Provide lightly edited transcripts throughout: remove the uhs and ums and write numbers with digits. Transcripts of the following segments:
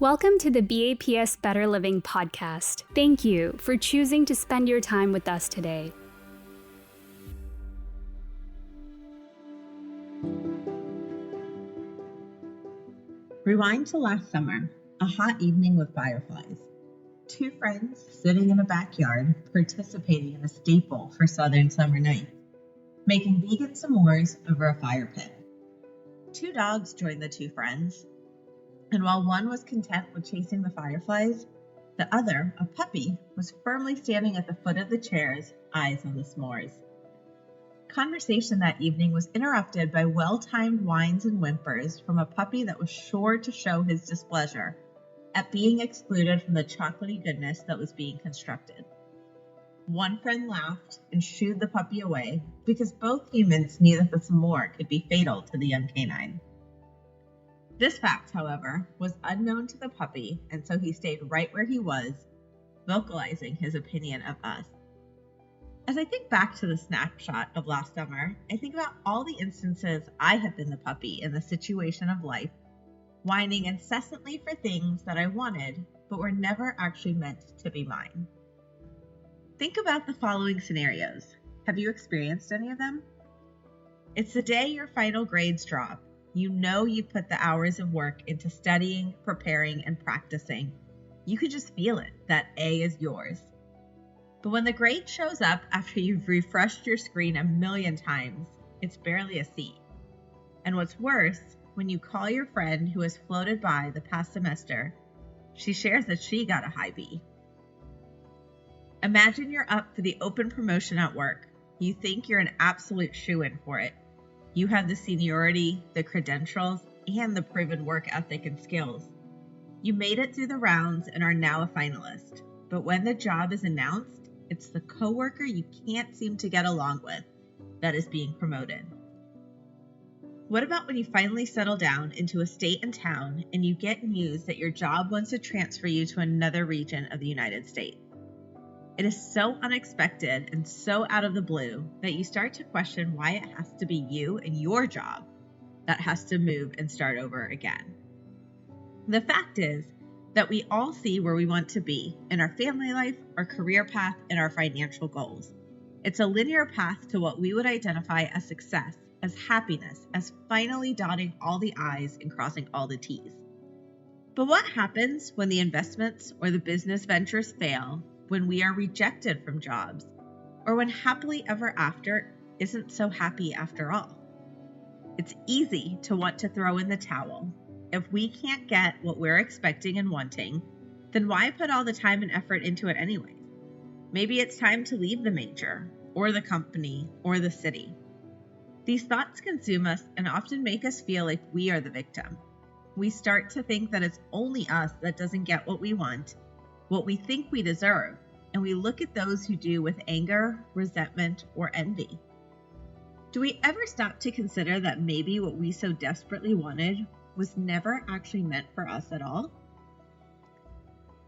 Welcome to the BAPS Better Living podcast. Thank you for choosing to spend your time with us today. Rewind to last summer, a hot evening with fireflies. Two friends sitting in a backyard participating in a staple for southern summer nights, making vegan s'mores over a fire pit. Two dogs joined the two friends, and while one was content with chasing the fireflies, the other, a puppy, was firmly standing at the foot of the chairs, eyes on the s'mores. Conversation that evening was interrupted by well-timed whines and whimpers from a puppy that was sure to show his displeasure at being excluded from the chocolatey goodness that was being constructed. One friend laughed and shooed the puppy away because both humans knew that the s'more could be fatal to the young canine. This fact, however, was unknown to the puppy, and so he stayed right where he was, vocalizing his opinion of us. As I think back to the snapshot of last summer, I think about all the instances I have been the puppy in the situation of life, whining incessantly for things that I wanted, but were never actually meant to be mine. Think about the following scenarios. Have you experienced any of them? It's the day your final grades drop. You know you put the hours of work into studying, preparing, and practicing. You could just feel it, that A is yours. But when the grade shows up after you've refreshed your screen a million times, it's barely a C. And what's worse, when you call your friend who has floated by the past semester, she shares that she got a high B. Imagine you're up for the open promotion at work. You think you're an absolute shoo-in for it. You have the seniority, the credentials, and the proven work ethic and skills. You made it through the rounds and are now a finalist. But when the job is announced, it's the coworker you can't seem to get along with that is being promoted. What about when you finally settle down into a state and town and you get news that your job wants to transfer you to another region of the United States? It is so unexpected and so out of the blue that you start to question why it has to be you and your job that has to move and start over again. The fact is that we all see where we want to be in our family life, our career path, and our financial goals. It's a linear path to what we would identify as success, as happiness, as finally dotting all the I's and crossing all the T's. But what happens when the investments or the business ventures fail, when we are rejected from jobs, or when happily ever after isn't so happy after all? It's easy to want to throw in the towel. If we can't get what we're expecting and wanting, then why put all the time and effort into it anyway? Maybe it's time to leave the major, or the company, or the city. These thoughts consume us and often make us feel like we are the victim. We start to think that it's only us that doesn't get what we want, what we think we deserve, and we look at those who do with anger, resentment, or envy. Do we ever stop to consider that maybe what we so desperately wanted was never actually meant for us at all?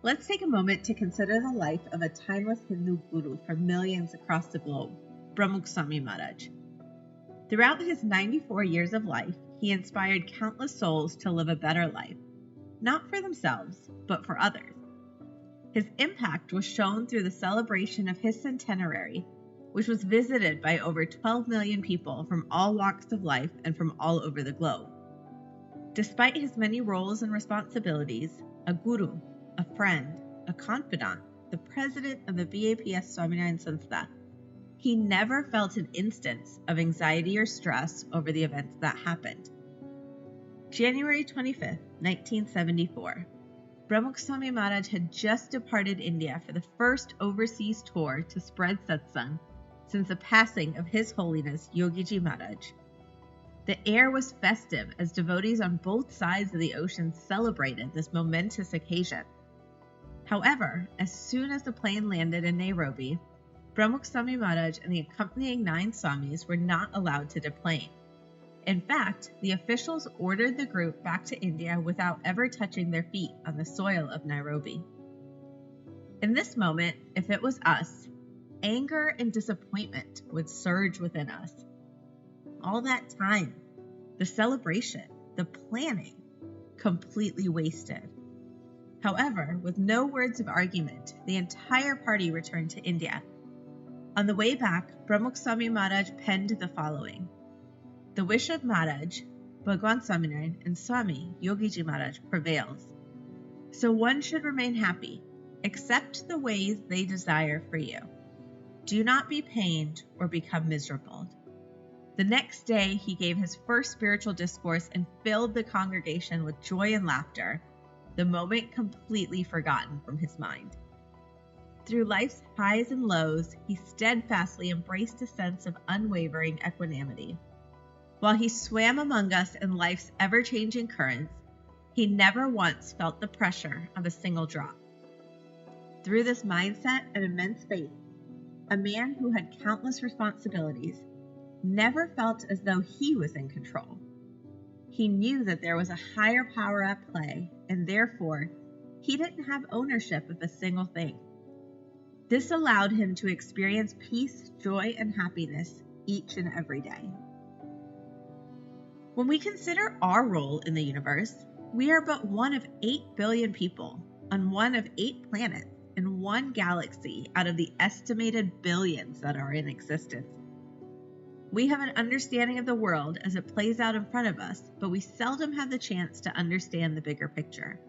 Let's take a moment to consider the life of a timeless Hindu guru for millions across the globe, Pramukh Swami Maharaj. Throughout his 94 years of life, he inspired countless souls to live a better life, not for themselves, but for others. His impact was shown through the celebration of his centenary, which was visited by over 12 million people from all walks of life and from all over the globe. Despite his many roles and responsibilities, a guru, a friend, a confidant, the president of the BAPS Swaminarayan Sanstha, he never felt an instance of anxiety or stress over the events that happened. January 25th, 1974. Pramukh Swami Maharaj had just departed India for the first overseas tour to spread satsang since the passing of His Holiness Yogiji Maharaj. The air was festive as devotees on both sides of the ocean celebrated this momentous occasion. However, as soon as the plane landed in Nairobi, Pramukh Swami Maharaj and the accompanying 9 Swamis were not allowed to deplane. In fact, the officials ordered the group back to India without ever touching their feet on the soil of Nairobi. In this moment, if it was us, anger and disappointment would surge within us. All that time, the celebration, the planning, completely wasted. However, with no words of argument, the entire party returned to India. On the way back, Pramukh Swami Maharaj penned the following: "The wish of Maharaj, Bhagwan Swaminarayan, and Swami Yogiji Maharaj prevails. So one should remain happy, accept the ways they desire for you. Do not be pained or become miserable." The next day, he gave his first spiritual discourse and filled the congregation with joy and laughter, the moment completely forgotten from his mind. Through life's highs and lows, he steadfastly embraced a sense of unwavering equanimity. While he swam among us in life's ever-changing currents, he never once felt the pressure of a single drop. Through this mindset and immense faith, a man who had countless responsibilities never felt as though he was in control. He knew that there was a higher power at play, and therefore, he didn't have ownership of a single thing. This allowed him to experience peace, joy, and happiness each and every day. When we consider our role in the universe, we are but one of 8 billion people on one of 8 planets in one galaxy out of the estimated billions that are in existence. We have an understanding of the world as it plays out in front of us, but we seldom have the chance to understand the bigger picture.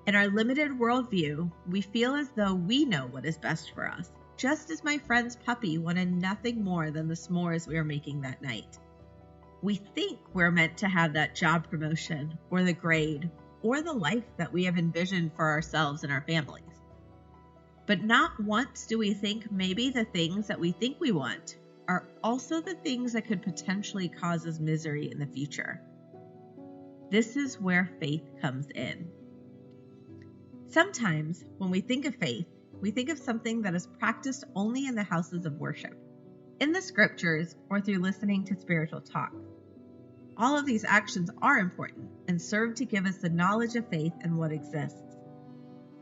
In our limited worldview, we feel as though we know what is best for us, just as my friend's puppy wanted nothing more than the s'mores we were making that night. We think we're meant to have that job promotion, or the grade, or the life that we have envisioned for ourselves and our families. But not once do we think maybe the things that we think we want are also the things that could potentially cause us misery in the future. This is where faith comes in. Sometimes, when we think of faith, we think of something that is practiced only in the houses of worship, in the scriptures, or through listening to spiritual talk. All of these actions are important and serve to give us the knowledge of faith and what exists.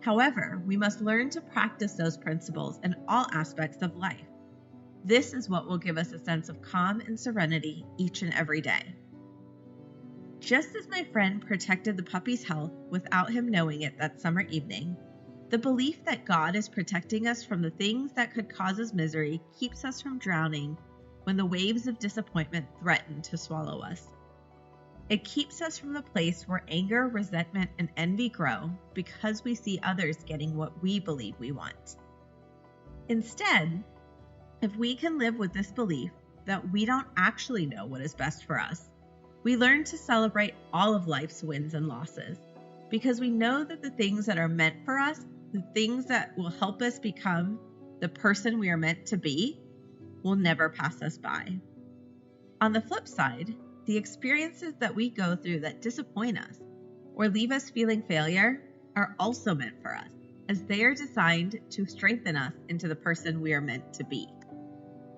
However, we must learn to practice those principles in all aspects of life. This is what will give us a sense of calm and serenity each and every day. Just as my friend protected the puppy's health without him knowing it that summer evening, the belief that God is protecting us from the things that could cause us misery keeps us from drowning when the waves of disappointment threaten to swallow us. It keeps us from the place where anger, resentment, and envy grow because we see others getting what we believe we want. Instead, if we can live with this belief that we don't actually know what is best for us, we learn to celebrate all of life's wins and losses because we know that the things that are meant for us, the things that will help us become the person we are meant to be, will never pass us by. On the flip side, the experiences that we go through that disappoint us or leave us feeling failure are also meant for us, as they are designed to strengthen us into the person we are meant to be.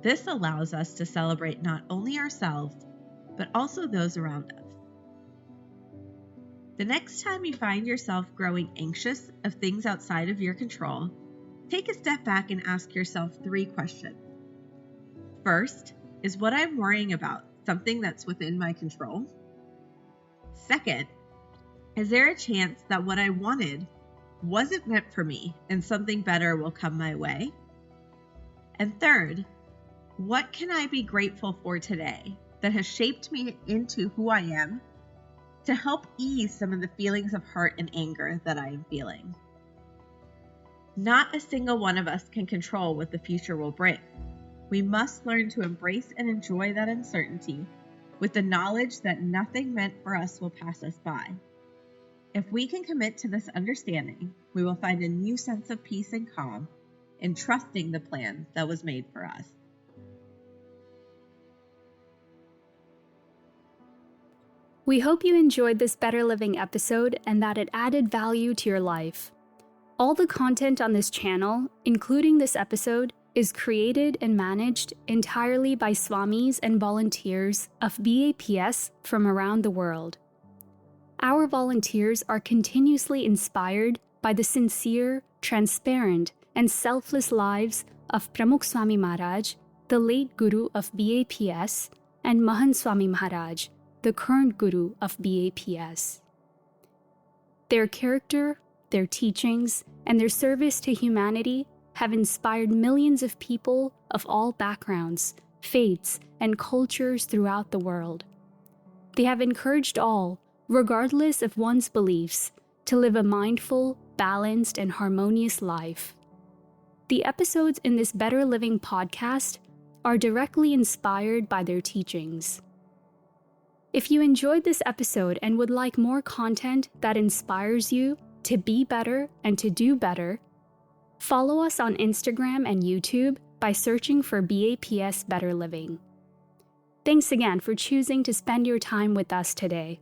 This allows us to celebrate not only ourselves, but also those around us. The next time you find yourself growing anxious of things outside of your control, take a step back and ask yourself 3 questions. First, is what I'm worrying about something that's within my control? Second, is there a chance that what I wanted wasn't meant for me and something better will come my way? And third, what can I be grateful for today that has shaped me into who I am to help ease some of the feelings of hurt and anger that I am feeling? Not a single one of us can control what the future will bring. We must learn to embrace and enjoy that uncertainty with the knowledge that nothing meant for us will pass us by. If we can commit to this understanding, we will find a new sense of peace and calm in trusting the plan that was made for us. We hope you enjoyed this Better Living episode and that it added value to your life. All the content on this channel, including this episode, is created and managed entirely by Swamis and volunteers of BAPS from around the world. Our volunteers are continuously inspired by the sincere, transparent, and selfless lives of Pramukh Swami Maharaj, the late Guru of BAPS, and Mahan Swami Maharaj, the current Guru of BAPS. Their character, their teachings, and their service to humanity have inspired millions of people of all backgrounds, faiths, and cultures throughout the world. They have encouraged all, regardless of one's beliefs, to live a mindful, balanced, and harmonious life. The episodes in this Better Living podcast are directly inspired by their teachings. If you enjoyed this episode and would like more content that inspires you to be better and to do better, follow us on Instagram and YouTube by searching for BAPS Better Living. Thanks again for choosing to spend your time with us today.